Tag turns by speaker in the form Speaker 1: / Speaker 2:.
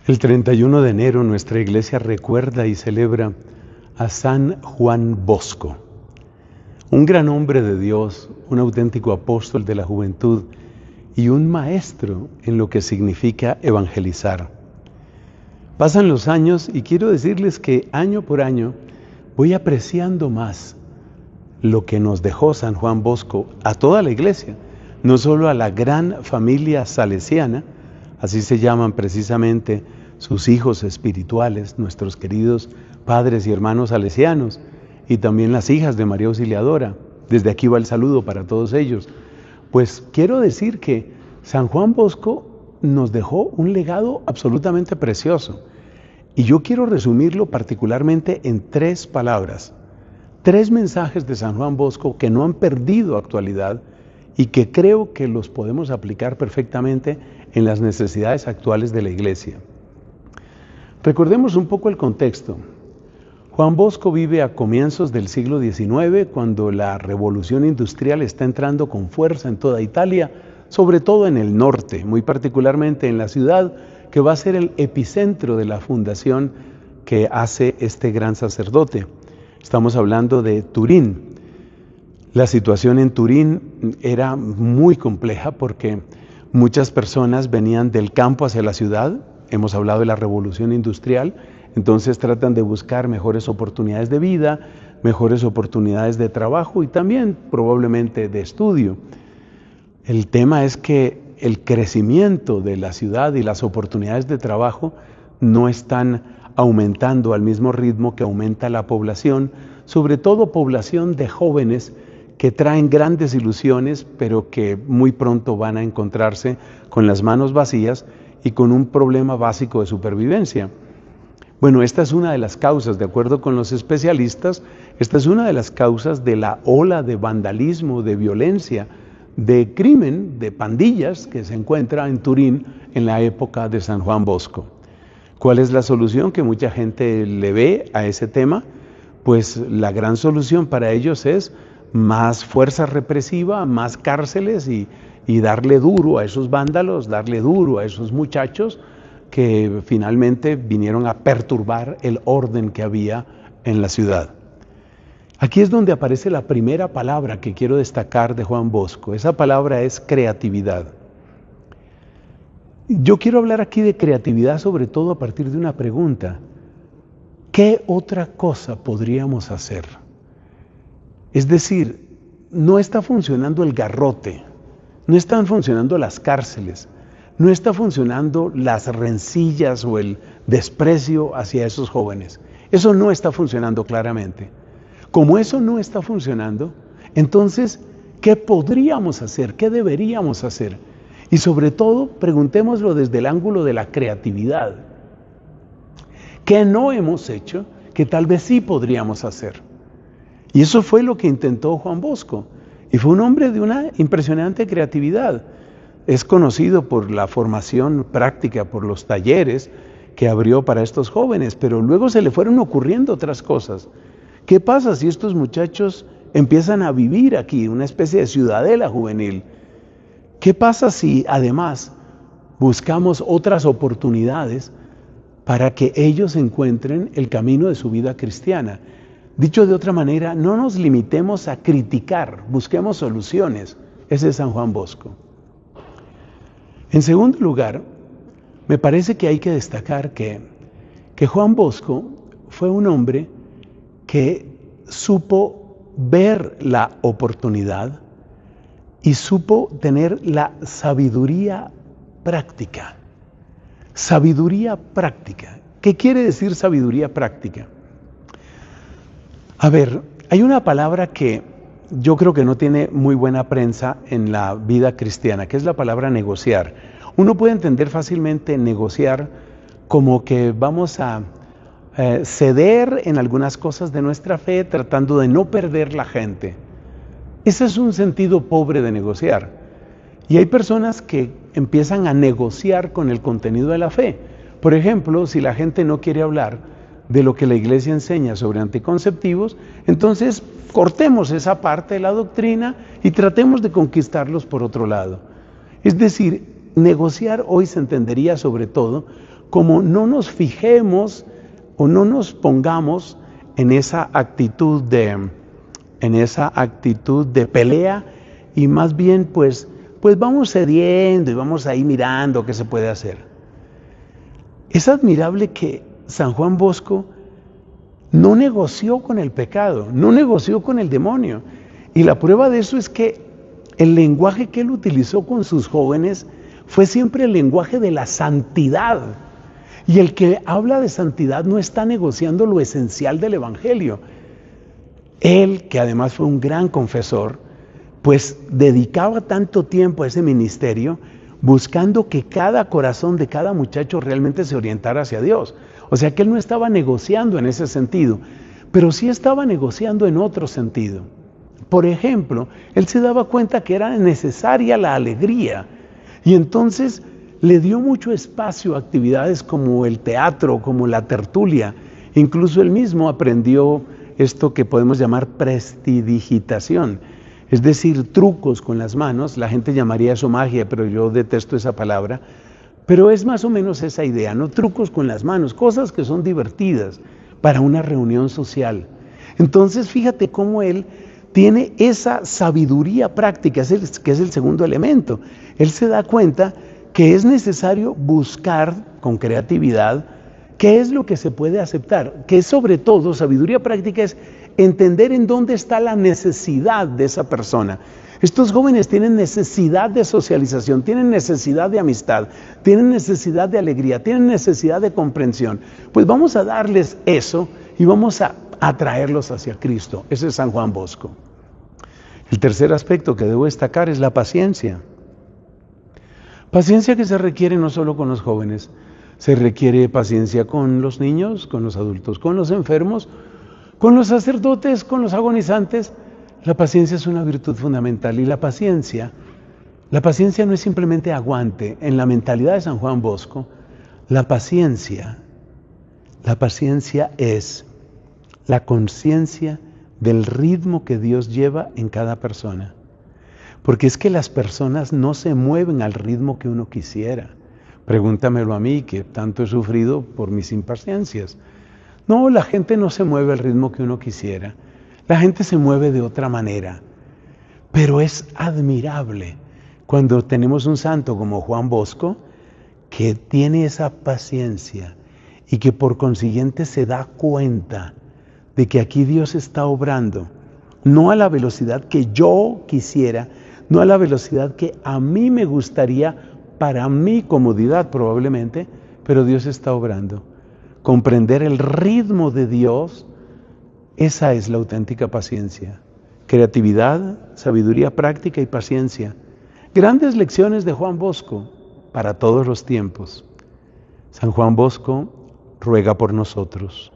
Speaker 1: El 31 de enero nuestra iglesia recuerda y celebra a San Juan Bosco, un gran hombre de Dios, un auténtico apóstol de la juventud y un maestro en lo que significa evangelizar. Pasan los años y quiero decirles que año por año voy apreciando más lo que nos dejó San Juan Bosco a toda la iglesia, no solo a la gran familia salesiana, así se llaman precisamente sus hijos espirituales, nuestros queridos padres y hermanos salesianos, y también las hijas de María Auxiliadora. Desde aquí va el saludo para todos ellos. Pues quiero decir que San Juan Bosco nos dejó un legado absolutamente precioso. Y yo quiero resumirlo particularmente en 3 palabras. 3 mensajes de San Juan Bosco que no han perdido actualidad y que creo que los podemos aplicar perfectamente en las necesidades actuales de la iglesia. Recordemos un poco el contexto. Juan Bosco vive a comienzos del siglo XIX, cuando la revolución industrial está entrando con fuerza en toda Italia, sobre todo en el norte, muy particularmente en la ciudad que va a ser el epicentro de la fundación que hace este gran sacerdote. Estamos hablando de Turín. La situación en Turín era muy compleja porque muchas personas venían del campo hacia la ciudad. Hemos hablado de la revolución industrial, entonces tratan de buscar mejores oportunidades de vida, mejores oportunidades de trabajo y también probablemente de estudio. El tema es que el crecimiento de la ciudad y las oportunidades de trabajo no están aumentando al mismo ritmo que aumenta la población, sobre todo población de jóvenes que traen grandes ilusiones, pero que muy pronto van a encontrarse con las manos vacías y con un problema básico de supervivencia. Bueno, esta es una de las causas, de acuerdo con los especialistas, esta es una de las causas de la ola de vandalismo, de violencia, de crimen, de pandillas que se encuentra en Turín en la época de San Juan Bosco. ¿Cuál es la solución que mucha gente le ve a ese tema? Pues la gran solución para ellos es más fuerza represiva, más cárceles y darle duro a esos vándalos, darle duro a esos muchachos que finalmente vinieron a perturbar el orden que había en la ciudad. Aquí es donde aparece la primera palabra que quiero destacar de Juan Bosco. Esa palabra es creatividad. Yo quiero hablar aquí de creatividad sobre todo a partir de una pregunta. ¿Qué otra cosa podríamos hacer? Es decir, no está funcionando el garrote, no están funcionando las cárceles, no está funcionando las rencillas o el desprecio hacia esos jóvenes. Eso no está funcionando claramente. Como eso no está funcionando, entonces, ¿qué podríamos hacer? ¿Qué deberíamos hacer? Y sobre todo, preguntémoslo desde el ángulo de la creatividad. ¿Qué no hemos hecho que tal vez sí podríamos hacer? Y eso fue lo que intentó Juan Bosco. Y fue un hombre de una impresionante creatividad. Es conocido por la formación práctica, por los talleres que abrió para estos jóvenes, pero luego se le fueron ocurriendo otras cosas. ¿Qué pasa si estos muchachos empiezan a vivir aquí, una especie de ciudadela juvenil? ¿Qué pasa si además buscamos otras oportunidades para que ellos encuentren el camino de su vida cristiana? Dicho de otra manera, no nos limitemos a criticar, busquemos soluciones. Ese es San Juan Bosco. En segundo lugar, me parece que hay que destacar que Juan Bosco fue un hombre que supo ver la oportunidad y supo tener la sabiduría práctica. Sabiduría práctica. ¿Qué quiere decir sabiduría práctica? A ver, hay una palabra que yo creo que no tiene muy buena prensa en la vida cristiana, que es la palabra negociar. Uno puede entender fácilmente negociar como que vamos a ceder en algunas cosas de nuestra fe, tratando de no perder la gente. Ese es un sentido pobre de negociar. Y hay personas que empiezan a negociar con el contenido de la fe. Por ejemplo, si la gente no quiere hablar de lo que la iglesia enseña sobre anticonceptivos, entonces cortemos esa parte de la doctrina y tratemos de conquistarlos por otro lado. Es decir, negociar hoy se entendería sobre todo como no nos fijemos o no nos pongamos en esa actitud de pelea, y más bien pues vamos cediendo y vamos ahí mirando qué se puede hacer. Es admirable que San Juan Bosco no negoció con el pecado, no negoció con el demonio. Y la prueba de eso es que el lenguaje que él utilizó con sus jóvenes fue siempre el lenguaje de la santidad. Y el que habla de santidad no está negociando lo esencial del Evangelio. Él, que además fue un gran confesor, pues dedicaba tanto tiempo a ese ministerio buscando que cada corazón de cada muchacho realmente se orientara hacia Dios. O sea que él no estaba negociando en ese sentido, pero sí estaba negociando en otro sentido. Por ejemplo, él se daba cuenta que era necesaria la alegría, y entonces le dio mucho espacio a actividades como el teatro, como la tertulia. Incluso él mismo aprendió esto que podemos llamar prestidigitación, es decir, trucos con las manos. La gente llamaría eso magia, pero yo detesto esa palabra. Pero es más o menos esa idea, ¿no? Trucos con las manos, cosas que son divertidas para una reunión social. Entonces, fíjate cómo él tiene esa sabiduría práctica, que es el segundo elemento. Él se da cuenta que es necesario buscar con creatividad qué es lo que se puede aceptar, que sobre todo sabiduría práctica es entender en dónde está la necesidad de esa persona. Estos jóvenes tienen necesidad de socialización, tienen necesidad de amistad, tienen necesidad de alegría, tienen necesidad de comprensión. Pues vamos a darles eso y vamos a atraerlos hacia Cristo. Ese es San Juan Bosco. El tercer aspecto que debo destacar es la paciencia. Paciencia que se requiere no solo con los jóvenes, se requiere paciencia con los niños, con los adultos, con los enfermos, con los sacerdotes, con los agonizantes. La paciencia es una virtud fundamental, y la paciencia no es simplemente aguante. En la mentalidad de San Juan Bosco, la paciencia es la conciencia del ritmo que Dios lleva en cada persona. Porque es que las personas no se mueven al ritmo que uno quisiera. Pregúntamelo a mí, que tanto he sufrido por mis impaciencias. No, la gente no se mueve al ritmo que uno quisiera. La gente se mueve de otra manera. Pero es admirable cuando tenemos un santo como Juan Bosco, que tiene esa paciencia y que por consiguiente se da cuenta de que aquí Dios está obrando, no a la velocidad que yo quisiera, no a la velocidad que a mí me gustaría, para mi comodidad probablemente, pero Dios está obrando. Comprender el ritmo de Dios, esa es la auténtica paciencia. Creatividad, sabiduría práctica y paciencia. Grandes lecciones de Juan Bosco para todos los tiempos. San Juan Bosco ruega por nosotros.